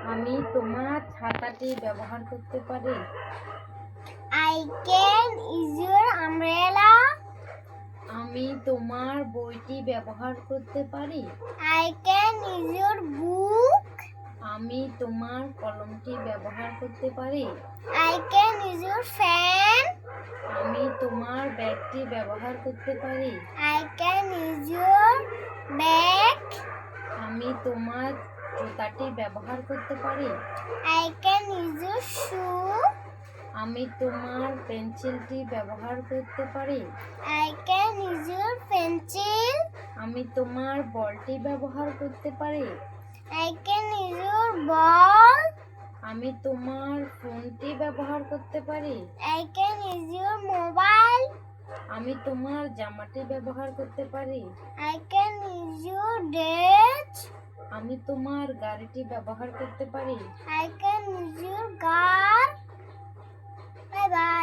আমি তোমার ছাতাটি ব্যবহার করতে পারি। I can use your umbrella. আমি তোমার বইটি ব্যবহার করতে পারি। I can use your book. আমি তোমার কলমটি ব্যবহার করতে পারি। I can use your fan. আমি তোমার ব্যাগটি ব্যবহার করতে পারি। I can use your bag. আমি তোমার জুতাটি ব্যবহার করতে পারি। I can use your shoe. আমি তোমার পেন্সিলটি ব্যবহার করতে পারি। I can use your pencil. আমি তোমার বলটি ব্যবহার করতে পারি। I can use your ball. আমি তোমার ফোনটি ব্যবহার করতে পারি। I can use your mobile. আমি তোমার জামাটি ব্যবহার করতে পারি। I can use your dress. আমি তোমার গাড়িটি ব্যবহার করতে পারি। I can